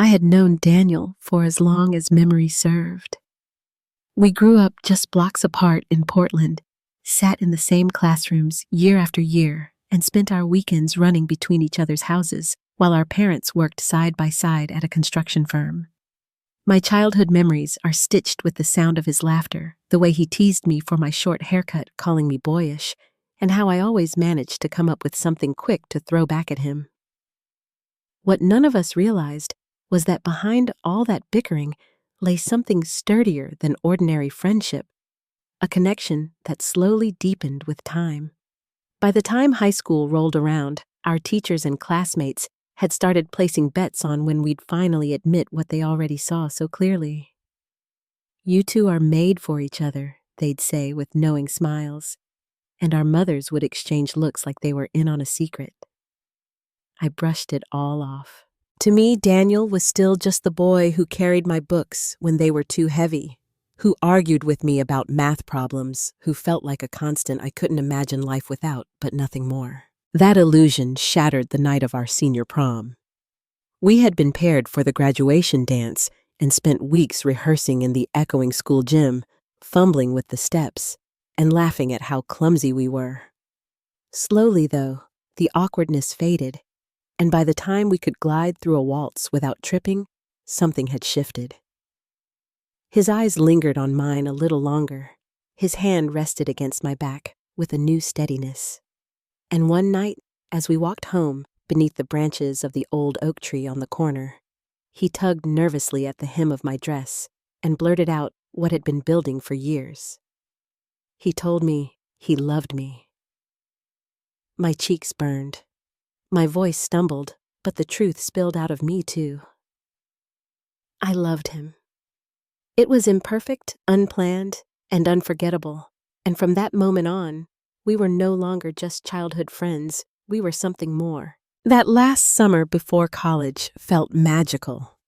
I had known Daniel for as long as memory served. We grew up just blocks apart in Portland, sat in the same classrooms year after year, and spent our weekends running between each other's houses while our parents worked side by side at a construction firm. My childhood memories are stitched with the sound of his laughter, the way he teased me for my short haircut, calling me boyish, and how I always managed to come up with something quick to throw back at him. What none of us realized was that behind all that bickering lay something sturdier than ordinary friendship, a connection that slowly deepened with time. By the time high school rolled around, our teachers and classmates had started placing bets on when we'd finally admit what they already saw so clearly. "You two are made for each other," they'd say with knowing smiles, and our mothers would exchange looks like they were in on a secret. I brushed it all off. To me, Daniel was still just the boy who carried my books when they were too heavy, who argued with me about math problems, who felt like a constant I couldn't imagine life without, but nothing more. That illusion shattered the night of our senior prom. We had been paired for the graduation dance and spent weeks rehearsing in the echoing school gym, fumbling with the steps, and laughing at how clumsy we were. Slowly, though, the awkwardness faded, and by the time we could glide through a waltz without tripping, something had shifted. His eyes lingered on mine a little longer. His hand rested against my back with a new steadiness. And one night, as we walked home beneath the branches of the old oak tree on the corner, he tugged nervously at the hem of my dress and blurted out what had been building for years. He told me he loved me. My cheeks burned. My voice stumbled, but the truth spilled out of me too. I loved him. It was imperfect, unplanned, and unforgettable, and from that moment on, we were no longer just childhood friends, we were something more. That last summer before college felt magical.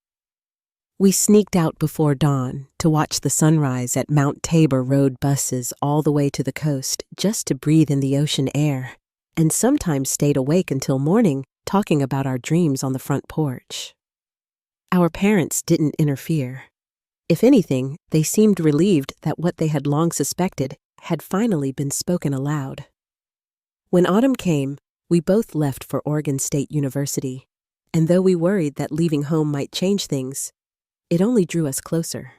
We sneaked out before dawn to watch the sunrise at Mount Tabor rode buses all the way to the coast just to breathe in the ocean air, and sometimes stayed awake until morning talking about our dreams on the front porch. Our parents didn't interfere. If anything, they seemed relieved that what they had long suspected had finally been spoken aloud. When autumn came, we both left for Oregon State University, and though we worried that leaving home might change things, it only drew us closer.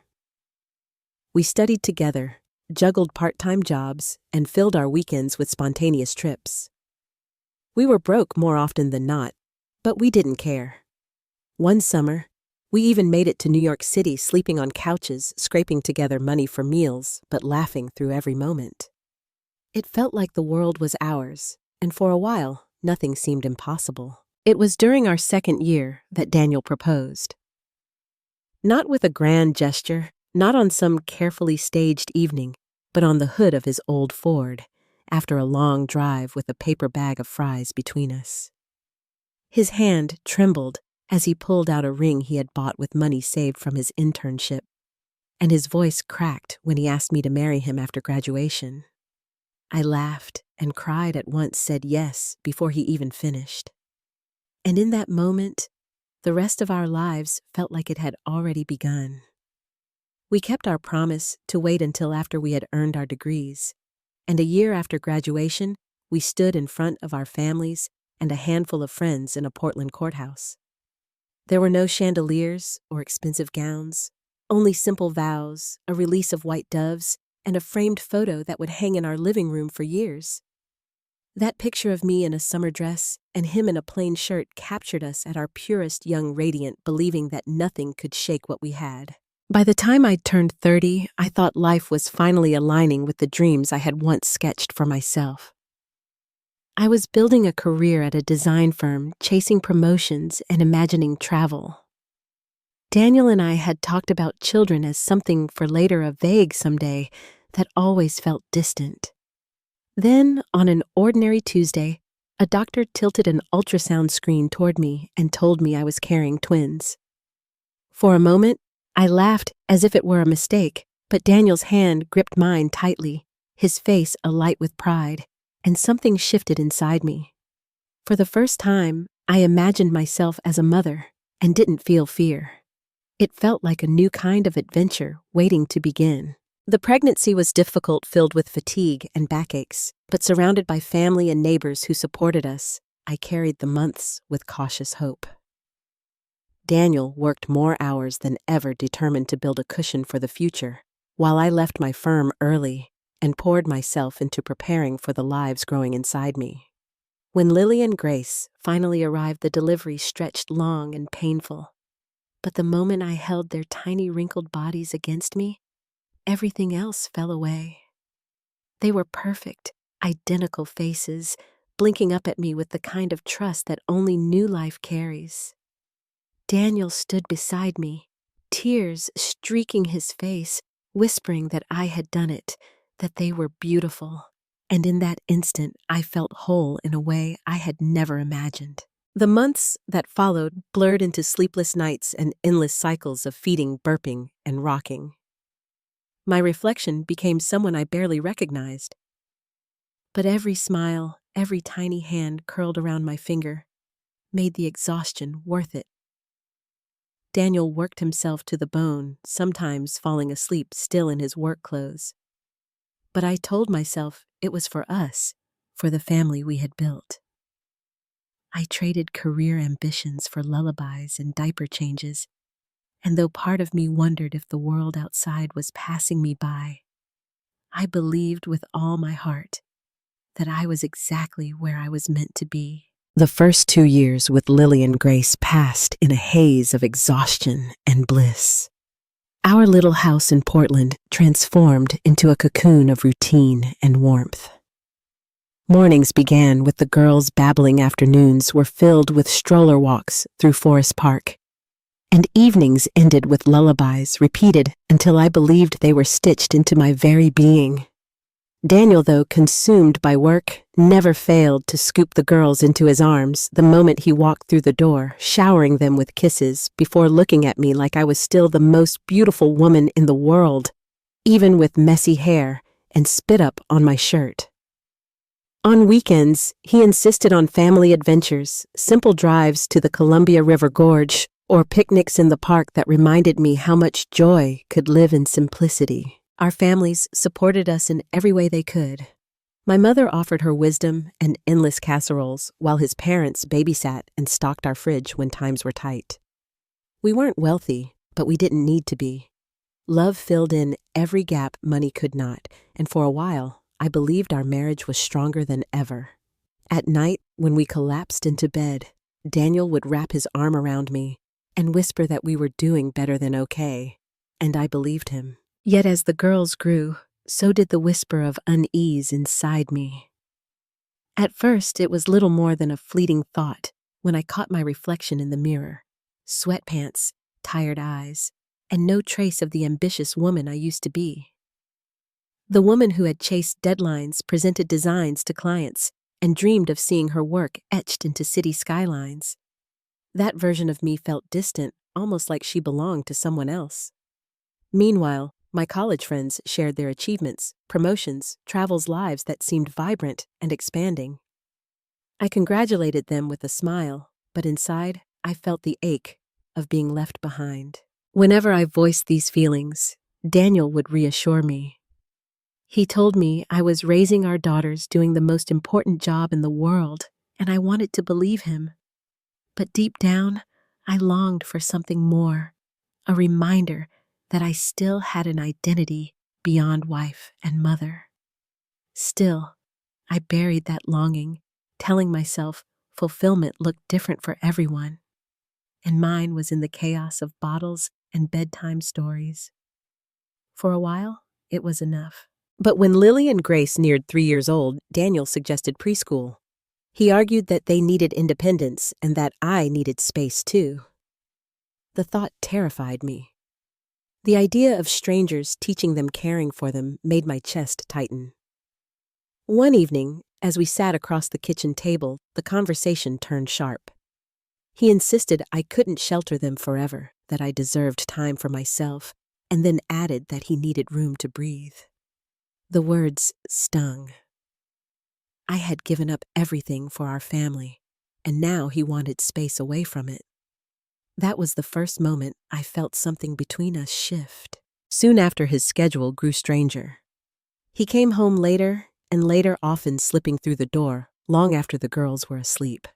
We studied together, juggled part-time jobs, and filled our weekends with spontaneous trips. We were broke more often than not, but we didn't care. One summer, we even made it to New York City sleeping on couches, scraping together money for meals, but laughing through every moment. It felt like the world was ours, and for a while, nothing seemed impossible. It was during our second year that Daniel proposed. Not with a grand gesture, not on some carefully staged evening, but on the hood of his old Ford, after a long drive with a paper bag of fries between us. His hand trembled as he pulled out a ring he had bought with money saved from his internship, and his voice cracked when he asked me to marry him after graduation. I laughed and cried at once, said yes before he even finished. And in that moment, the rest of our lives felt like it had already begun. We kept our promise to wait until after we had earned our degrees, and a year after graduation, we stood in front of our families and a handful of friends in a Portland courthouse. There were no chandeliers or expensive gowns, only simple vows, a release of white doves, and a framed photo that would hang in our living room for years. That picture of me in a summer dress and him in a plain shirt captured us at our purest young radiant, believing that nothing could shake what we had. By the time I'd turned 30, I thought life was finally aligning with the dreams I had once sketched for myself. I was building a career at a design firm, chasing promotions and imagining travel. Daniel and I had talked about children as something for later, a vague someday that always felt distant. Then, on an ordinary Tuesday, a doctor tilted an ultrasound screen toward me and told me I was carrying twins. For a moment, I laughed as if it were a mistake, but Daniel's hand gripped mine tightly, his face alight with pride, and something shifted inside me. For the first time, I imagined myself as a mother, and didn't feel fear. It felt like a new kind of adventure waiting to begin. The pregnancy was difficult, filled with fatigue and backaches, but surrounded by family and neighbors who supported us, I carried the months with cautious hope. Daniel worked more hours than ever, determined to build a cushion for the future, while I left my firm early and poured myself into preparing for the lives growing inside me. When Lily and Grace finally arrived, the delivery stretched long and painful. But the moment I held their tiny wrinkled bodies against me, everything else fell away. They were perfect, identical faces, blinking up at me with the kind of trust that only new life carries. Daniel stood beside me, tears streaking his face, whispering that I had done it, that they were beautiful. And in that instant, I felt whole in a way I had never imagined. The months that followed blurred into sleepless nights and endless cycles of feeding, burping, and rocking. My reflection became someone I barely recognized. But every smile, every tiny hand curled around my finger, made the exhaustion worth it. Daniel worked himself to the bone, sometimes falling asleep still in his work clothes. But I told myself it was for us, for the family we had built. I traded career ambitions for lullabies and diaper changes, and though part of me wondered if the world outside was passing me by, I believed with all my heart that I was exactly where I was meant to be. The first 2 years with Lily and Grace passed in a haze of exhaustion and bliss. Our little house in Portland transformed into a cocoon of routine and warmth. Mornings began with the girls' babbling, afternoons were filled with stroller walks through Forest Park, and evenings ended with lullabies repeated until I believed they were stitched into my very being. Daniel, though consumed by work, never failed to scoop the girls into his arms the moment he walked through the door, showering them with kisses before looking at me like I was still the most beautiful woman in the world, even with messy hair and spit up on my shirt. On weekends, he insisted on family adventures, simple drives to the Columbia River Gorge, or picnics in the park that reminded me how much joy could live in simplicity. Our families supported us in every way they could. My mother offered her wisdom and endless casseroles, while his parents babysat and stocked our fridge when times were tight. We weren't wealthy, but we didn't need to be. Love filled in every gap money could not, and for a while, I believed our marriage was stronger than ever. At night, when we collapsed into bed, Daniel would wrap his arm around me and whisper that we were doing better than okay, and I believed him. Yet as the girls grew, so did the whisper of unease inside me. At first, it was little more than a fleeting thought when I caught my reflection in the mirror. Sweatpants, tired eyes, and no trace of the ambitious woman I used to be. The woman who had chased deadlines, presented designs to clients, and dreamed of seeing her work etched into city skylines. That version of me felt distant, almost like she belonged to someone else. Meanwhile, my college friends shared their achievements, promotions, travels, lives that seemed vibrant and expanding. I congratulated them with a smile, but inside, I felt the ache of being left behind. Whenever I voiced these feelings, Daniel would reassure me. He told me I was raising our daughters, doing the most important job in the world, and I wanted to believe him. But deep down, I longed for something more, a reminder that I still had an identity beyond wife and mother. Still, I buried that longing, telling myself fulfillment looked different for everyone, and mine was in the chaos of bottles and bedtime stories. For a while, it was enough. But when Lily and Grace neared 3 years old, Daniel suggested preschool. He argued that they needed independence and that I needed space too. The thought terrified me. The idea of strangers teaching them, caring for them, made my chest tighten. One evening, as we sat across the kitchen table, the conversation turned sharp. He insisted I couldn't shelter them forever, that I deserved time for myself, and then added that he needed room to breathe. The words stung. I had given up everything for our family, and now he wanted space away from it. That was the first moment I felt something between us shift. Soon after, his schedule grew stranger. He came home later and later, often slipping through the door long after the girls were asleep.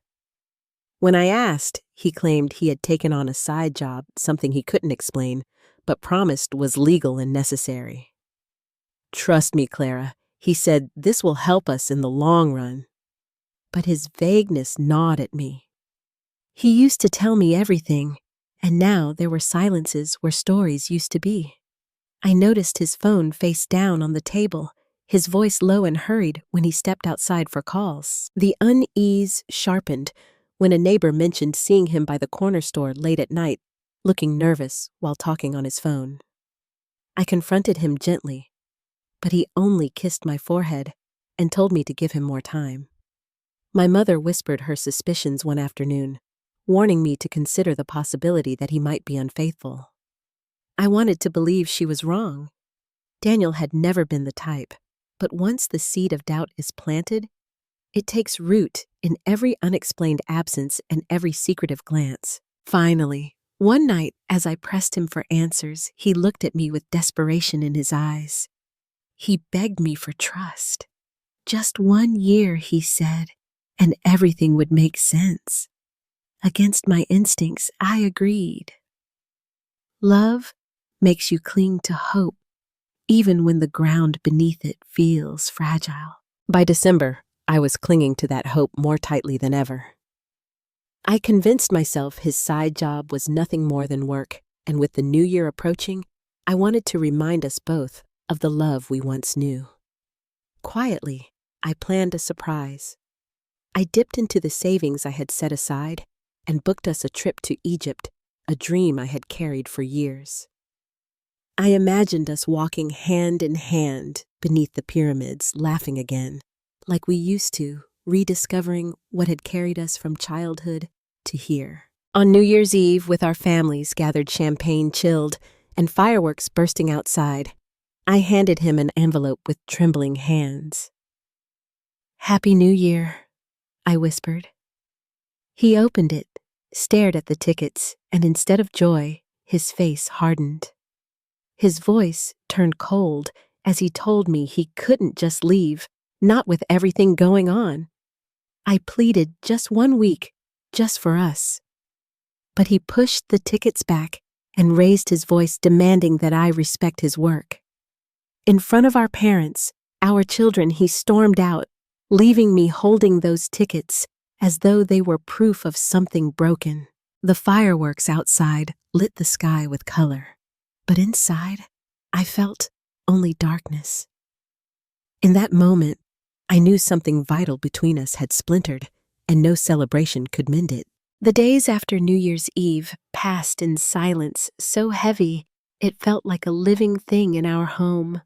When I asked, he claimed he had taken on a side job, something he couldn't explain, but promised was legal and necessary. "Trust me, Clara," he said, "this will help us in the long run." But his vagueness gnawed at me. He used to tell me everything, and now there were silences where stories used to be. I noticed his phone face down on the table, his voice low and hurried when he stepped outside for calls. The unease sharpened when a neighbor mentioned seeing him by the corner store late at night, looking nervous while talking on his phone. I confronted him gently, but he only kissed my forehead and told me to give him more time. My mother whispered her suspicions one afternoon, warning me to consider the possibility that he might be unfaithful. I wanted to believe she was wrong. Daniel had never been the type, but once the seed of doubt is planted, it takes root in every unexplained absence and every secretive glance. Finally, one night, as I pressed him for answers, he looked at me with desperation in his eyes. He begged me for trust. Just 1 year, he said, and everything would make sense. Against my instincts, I agreed. Love makes you cling to hope, even when the ground beneath it feels fragile. By December, I was clinging to that hope more tightly than ever. I convinced myself his side job was nothing more than work, and with the new year approaching, I wanted to remind us both of the love we once knew. Quietly, I planned a surprise. I dipped into the savings I had set aside and booked us a trip to Egypt, a dream I had carried for years. I imagined us walking hand in hand beneath the pyramids, laughing again, like we used to, rediscovering what had carried us from childhood to here. On New Year's Eve, with our families gathered, champagne chilled, and fireworks bursting outside, I handed him an envelope with trembling hands. "Happy New Year," I whispered. He opened it, stared at the tickets, and instead of joy, his face hardened. His voice turned cold as he told me he couldn't just leave, not with everything going on. I pleaded just 1 week, just for us. But he pushed the tickets back and raised his voice, demanding that I respect his work. In front of our parents, our children, he stormed out, leaving me holding those tickets as though they were proof of something broken. The fireworks outside lit the sky with color, but inside, I felt only darkness. In that moment, I knew something vital between us had splintered, and no celebration could mend it. The days after New Year's Eve passed in silence so heavy it felt like a living thing in our home.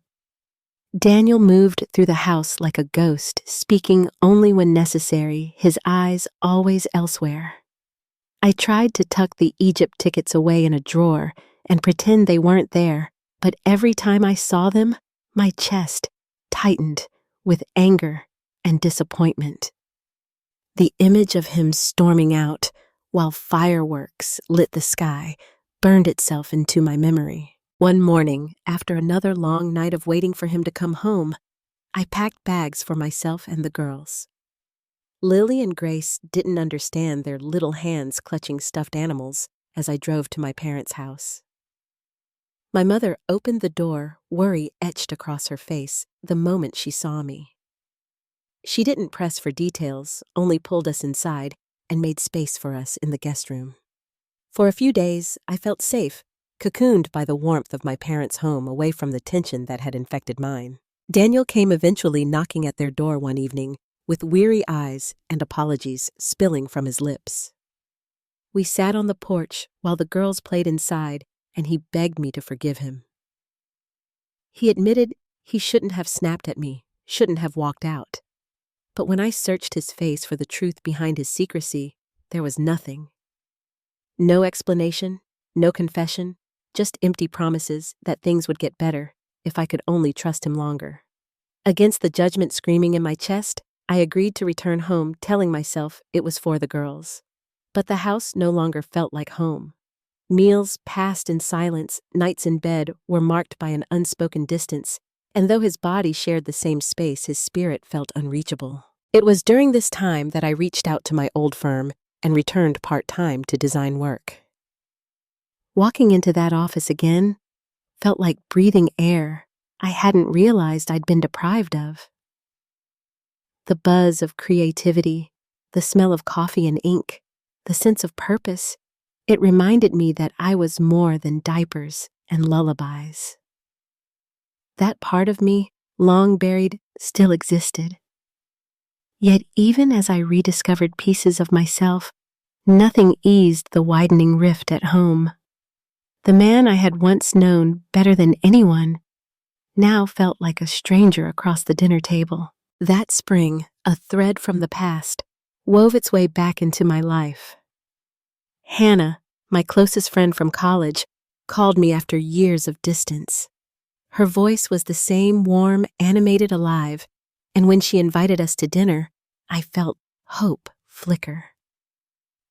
Daniel moved through the house like a ghost, speaking only when necessary, his eyes always elsewhere. I tried to tuck the Egypt tickets away in a drawer and pretend they weren't there, but every time I saw them, my chest tightened with anger and disappointment. The image of him storming out while fireworks lit the sky burned itself into my memory. One morning, after another long night of waiting for him to come home, I packed bags for myself and the girls. Lily and Grace didn't understand, their little hands clutching stuffed animals as I drove to my parents' house. My mother opened the door, worry etched across her face the moment she saw me. She didn't press for details, only pulled us inside and made space for us in the guest room. For a few days, I felt safe, cocooned by the warmth of my parents' home, away from the tension that had infected mine. Daniel came eventually, knocking at their door one evening, with weary eyes and apologies spilling from his lips. We sat on the porch while the girls played inside, and he begged me to forgive him. He admitted he shouldn't have snapped at me, shouldn't have walked out. But when I searched his face for the truth behind his secrecy, there was nothing. No explanation, no confession, just empty promises that things would get better if I could only trust him longer. Against the judgment screaming in my chest, I agreed to return home, telling myself it was for the girls. But the house no longer felt like home. Meals passed in silence, nights in bed were marked by an unspoken distance, and though his body shared the same space, his spirit felt unreachable. It was during this time that I reached out to my old firm and returned part-time to design work. Walking into that office again felt like breathing air I hadn't realized I'd been deprived of. The buzz of creativity, the smell of coffee and ink, the sense of purpose, it reminded me that I was more than diapers and lullabies. That part of me, long buried, still existed. Yet even as I rediscovered pieces of myself, nothing eased the widening rift at home. The man I had once known better than anyone now felt like a stranger across the dinner table. That spring, a thread from the past wove its way back into my life. Hannah, my closest friend from college, called me after years of distance. Her voice was the same warm, animated, alive, and when she invited us to dinner, I felt hope flicker.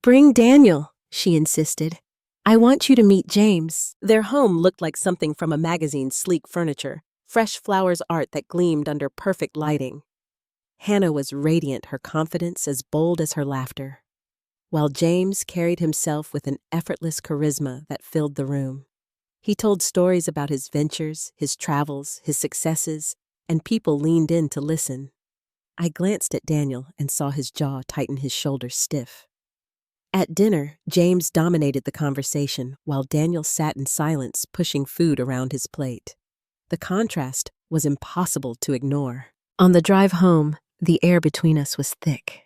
"Bring Daniel," she insisted. "I want you to meet James." Their home looked like something from a magazine's sleek furniture, fresh flowers art that gleamed under perfect lighting. Hannah was radiant, her confidence as bold as her laughter, while James carried himself with an effortless charisma that filled the room. He told stories about his ventures, his travels, his successes, and people leaned in to listen. I glanced at Daniel and saw his jaw tighten, his shoulders stiff. At dinner, James dominated the conversation while Daniel sat in silence, pushing food around his plate. The contrast was impossible to ignore. On the drive home, the air between us was thick.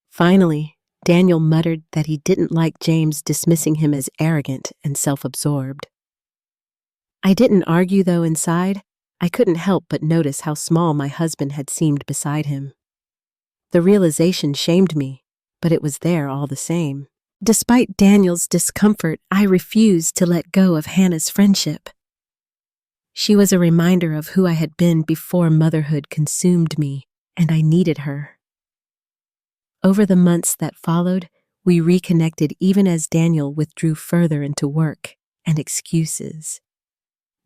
Finally, Daniel muttered that he didn't like James dismissing him as arrogant and self-absorbed. I didn't argue, though inside, I couldn't help but notice how small my husband had seemed beside him. The realization shamed me, but it was there all the same. Despite Daniel's discomfort, I refused to let go of Hannah's friendship. She was a reminder of who I had been before motherhood consumed me, and I needed her. Over the months that followed, we reconnected even as Daniel withdrew further into work and excuses.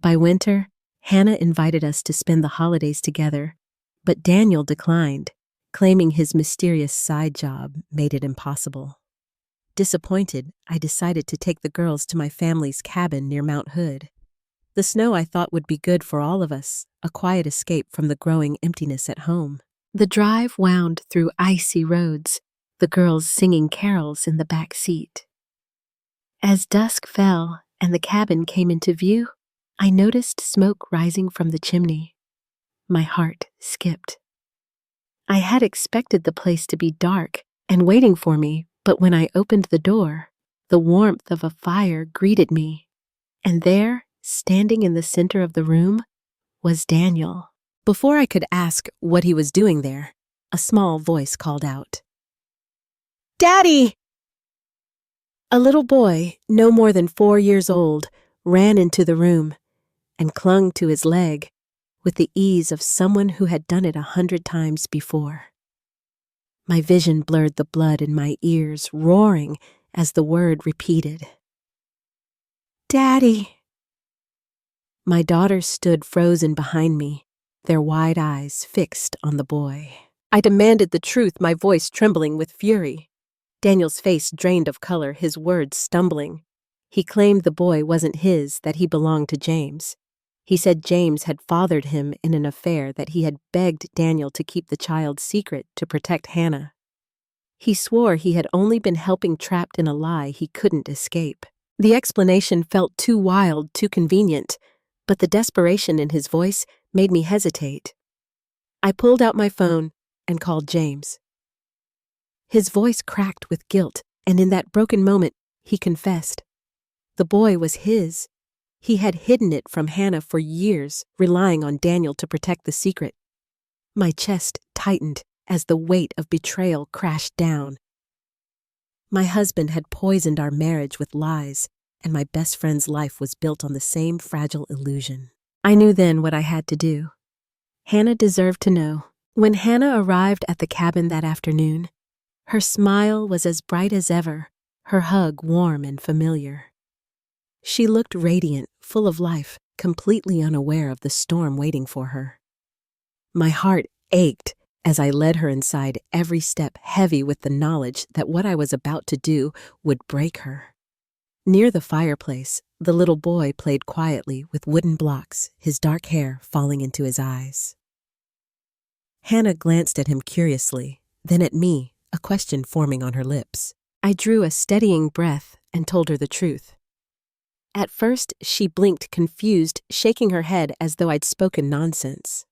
By winter, Hannah invited us to spend the holidays together, but Daniel declined, claiming his mysterious side job made it impossible. Disappointed, I decided to take the girls to my family's cabin near Mount Hood. The snow I thought would be good for all of us, a quiet escape from the growing emptiness at home. The drive wound through icy roads, the girls singing carols in the back seat. As dusk fell and the cabin came into view, I noticed smoke rising from the chimney. My heart skipped. I had expected the place to be dark and waiting for me, but when I opened the door, the warmth of a fire greeted me, and there, standing in the center of the room, was Daniel. Before I could ask what he was doing there, a small voice called out, "Daddy!" A little boy, no more than 4 years old, ran into the room and clung to his leg with the ease of someone who had done it 100 times before. My vision blurred, the blood in my ears roaring as the word repeated, "Daddy!" My daughters stood frozen behind me, their wide eyes fixed on the boy. I demanded the truth, my voice trembling with fury. Daniel's face drained of color, his words stumbling. He claimed the boy wasn't his, that he belonged to James. He said James had fathered him in an affair, that he had begged Daniel to keep the child's secret to protect Hannah. He swore he had only been helping, trapped in a lie he couldn't escape. The explanation felt too wild, too convenient, but the desperation in his voice made me hesitate. I pulled out my phone and called James. His voice cracked with guilt, and in that broken moment, he confessed. The boy was his. He had hidden it from Hannah for years, relying on Daniel to protect the secret. My chest tightened as the weight of betrayal crashed down. My husband had poisoned our marriage with lies, and my best friend's life was built on the same fragile illusion. I knew then what I had to do. Hannah deserved to know. When Hannah arrived at the cabin that afternoon, her smile was as bright as ever, her hug warm and familiar. She looked radiant, full of life, completely unaware of the storm waiting for her. My heart ached as I led her inside, every step heavy with the knowledge that what I was about to do would break her. Near the fireplace, the little boy played quietly with wooden blocks, his dark hair falling into his eyes. Hannah glanced at him curiously, then at me, a question forming on her lips. I drew a steadying breath and told her the truth. At first, she blinked confused, shaking her head as though I'd spoken nonsense.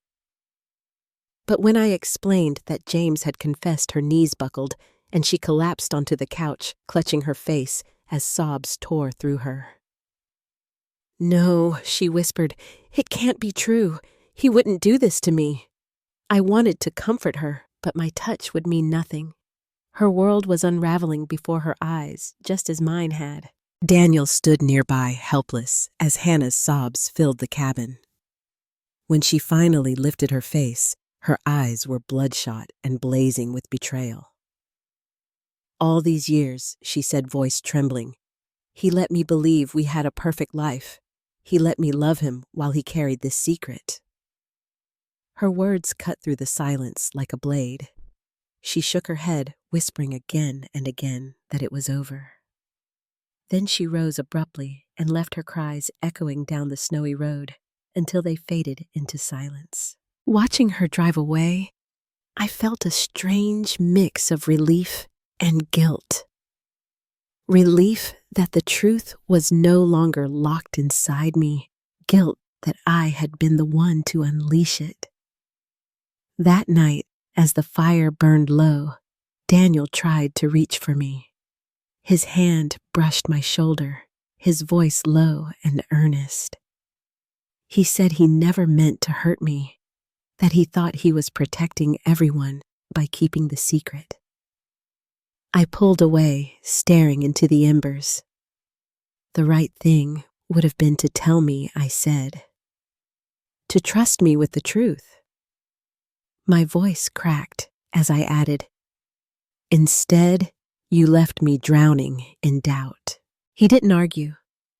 But when I explained that James had confessed, her knees buckled, and she collapsed onto the couch, clutching her face as sobs tore through her. "No," she whispered, "it can't be true. He wouldn't do this to me." I wanted to comfort her, but my touch would mean nothing. Her world was unraveling before her eyes, just as mine had. Daniel stood nearby, helpless, as Hannah's sobs filled the cabin. When she finally lifted her face, her eyes were bloodshot and blazing with betrayal. "All these years," she said, voice trembling, "he let me believe we had a perfect life. He let me love him while he carried this secret." Her words cut through the silence like a blade. She shook her head, whispering again and again that it was over. Then she rose abruptly and left her cries echoing down the snowy road until they faded into silence. Watching her drive away, I felt a strange mix of relief and guilt. Relief that the truth was no longer locked inside me, guilt that I had been the one to unleash it. That night, as the fire burned low, Daniel tried to reach for me. His hand brushed my shoulder, his voice low and earnest. He said he never meant to hurt me, that he thought he was protecting everyone by keeping the secret. I pulled away, staring into the embers. The right thing would have been to tell me, I said. To trust me with the truth. My voice cracked as I added, "Instead, you left me drowning in doubt." He didn't argue.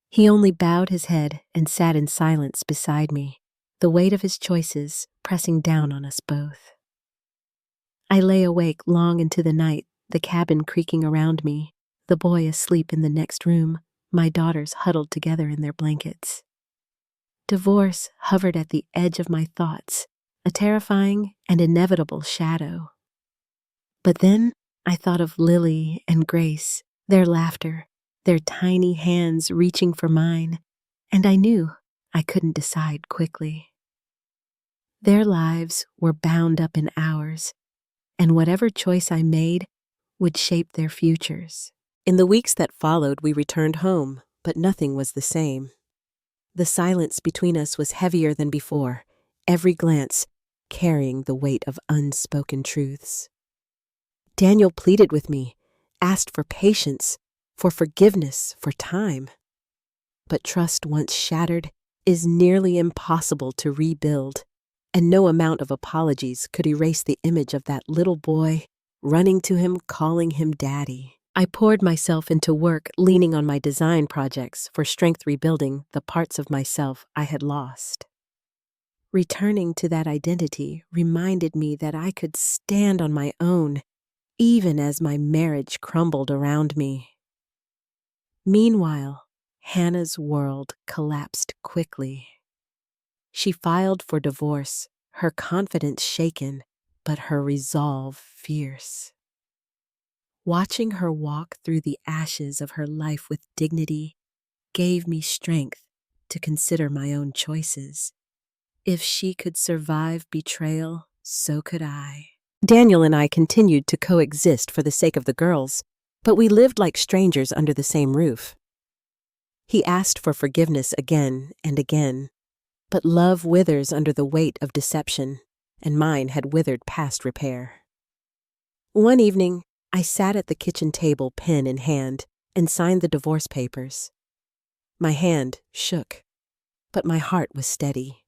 He only bowed his head and sat in silence beside me, the weight of his choices pressing down on us both. I lay awake long into the night, the cabin creaking around me, the boy asleep in the next room, my daughters huddled together in their blankets. Divorce hovered at the edge of my thoughts, a terrifying and inevitable shadow. But then I thought of Lily and Grace, their laughter, their tiny hands reaching for mine, and I knew I couldn't decide quickly. Their lives were bound up in ours, and whatever choice I made would shape their futures. In the weeks that followed, we returned home, but nothing was the same. The silence between us was heavier than before, every glance carrying the weight of unspoken truths. Daniel pleaded with me, asked for patience, for forgiveness, for time. But trust once shattered is nearly impossible to rebuild, and no amount of apologies could erase the image of that little boy running to him, calling him daddy. I poured myself into work, leaning on my design projects for strength, rebuilding the parts of myself I had lost. Returning to that identity reminded me that I could stand on my own, even as my marriage crumbled around me. Meanwhile, Hannah's world collapsed quickly. She filed for divorce, her confidence shaken, but her resolve fierce. Watching her walk through the ashes of her life with dignity gave me strength to consider my own choices. If she could survive betrayal, so could I. Daniel and I continued to coexist for the sake of the girls, but we lived like strangers under the same roof. He asked for forgiveness again and again, but love withers under the weight of deception, and mine had withered past repair. One evening, I sat at the kitchen table, pen in hand, and signed the divorce papers. My hand shook, but my heart was steady.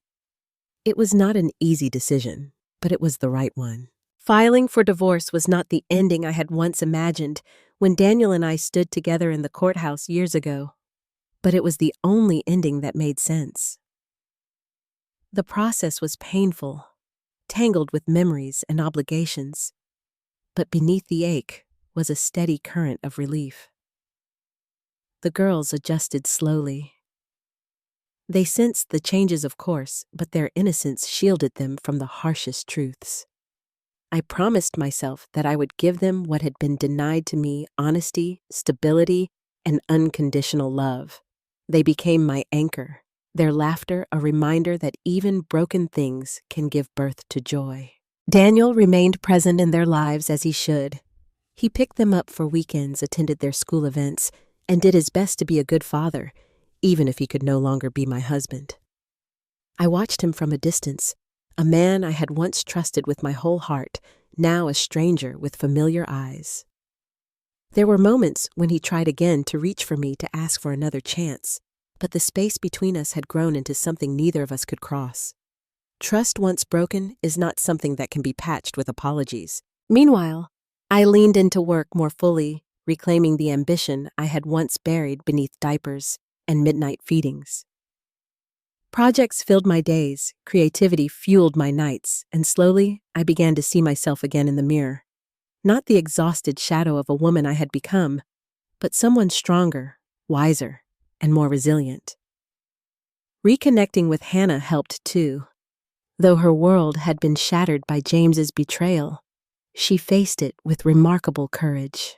It was not an easy decision, but it was the right one. Filing for divorce was not the ending I had once imagined when Daniel and I stood together in the courthouse years ago. but it was the only ending that made sense. The process was painful, tangled with memories and obligations, but beneath the ache was a steady current of relief. The girls adjusted slowly. They sensed the changes, of course, but their innocence shielded them from the harshest truths. I promised myself that I would give them what had been denied to me: honesty, stability, and unconditional love. They became my anchor, their laughter a reminder that even broken things can give birth to joy. Daniel remained present in their lives as he should. He picked them up for weekends, attended their school events, and did his best to be a good father, even if he could no longer be my husband. I watched him from a distance, a man I had once trusted with my whole heart, now a stranger with familiar eyes. There were moments when he tried again to reach for me to ask for another chance, but the space between us had grown into something neither of us could cross. Trust once broken is not something that can be patched with apologies. Meanwhile, I leaned into work more fully, reclaiming the ambition I had once buried beneath diapers and midnight feedings. Projects filled my days, creativity fueled my nights, and slowly I began to see myself again in the mirror. Not the exhausted shadow of a woman I had become, but someone stronger, wiser, and more resilient. Reconnecting with Hannah helped too. Though her world had been shattered by James's betrayal, she faced it with remarkable courage.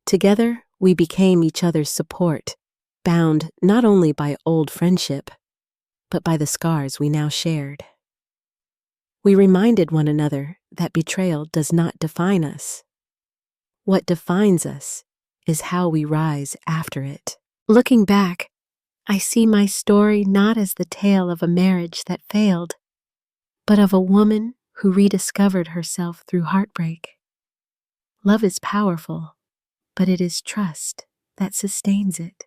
Together, we became each other's support, bound not only by old friendship, but by the scars we now shared. We reminded one another that betrayal does not define us. What defines us is how we rise after it. Looking back, I see my story not as the tale of a marriage that failed, but of a woman who rediscovered herself through heartbreak. Love is powerful, but it is trust that sustains it.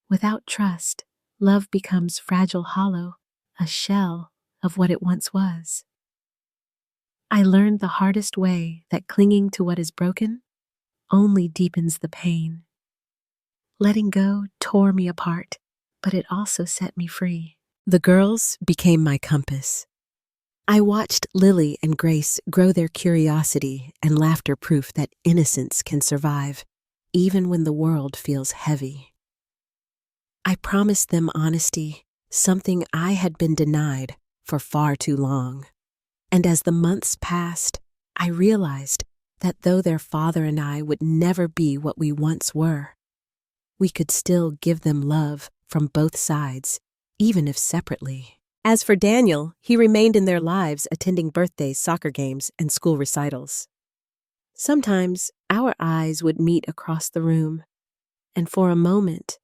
Without trust, love becomes fragile, hollow, a shell of what it once was. I learned the hardest way that clinging to what is broken only deepens the pain. Letting go tore me apart, but it also set me free. The girls became my compass. I watched Lily and Grace grow their curiosity and laughter, proof that innocence can survive, even when the world feels heavy. I promised them honesty, something I had been denied for far too long. And as the months passed, I realized that though their father and I would never be what we once were, we could still give them love from both sides, even if separately. As for Daniel, he remained in their lives, attending birthdays, soccer games, and school recitals. Sometimes our eyes would meet across the room, and for a moment,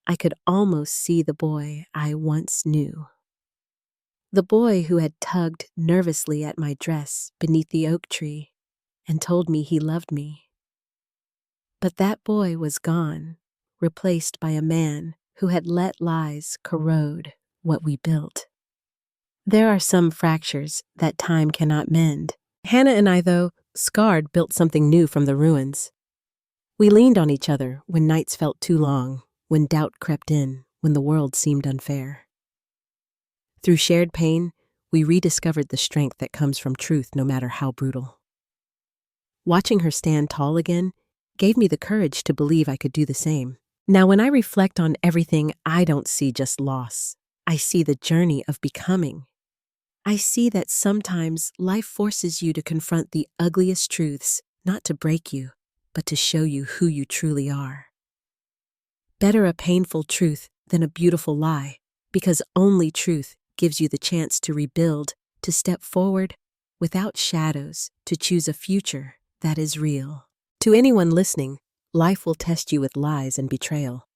I could almost see the boy I once knew. The boy who had tugged nervously at my dress beneath the oak tree and told me he loved me. But that boy was gone, replaced by a man who had let lies corrode what we built. There are some fractures that time cannot mend. Hannah and I, though, scarred, built something new from the ruins. We leaned on each other when nights felt too long, when doubt crept in, when the world seemed unfair. Through shared pain, we rediscovered the strength that comes from truth, no matter how brutal. Watching her stand tall again gave me the courage to believe I could do the same. Now, when I reflect on everything, I don't see just loss. I see the journey of becoming. I see that sometimes life forces you to confront the ugliest truths, not to break you, but to show you who you truly are. Better a painful truth than a beautiful lie, because only truth gives you the chance to rebuild, to step forward without shadows, to choose a future that is real. To anyone listening, life will test you with lies and betrayal,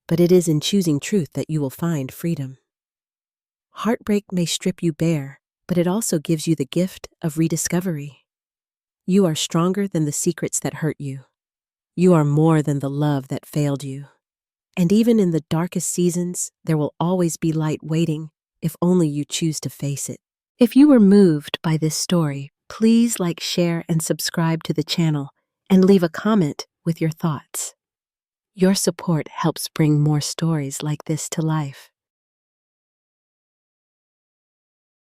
but it is in choosing truth that you will find freedom. Heartbreak may strip you bare, but it also gives you the gift of rediscovery. You are stronger than the secrets that hurt you. You are more than the love that failed you. And even in the darkest seasons, there will always be light waiting, if only you choose to face it. If you were moved by this story, please like, share, and subscribe to the channel, and leave a comment with your thoughts. Your support helps bring more stories like this to life.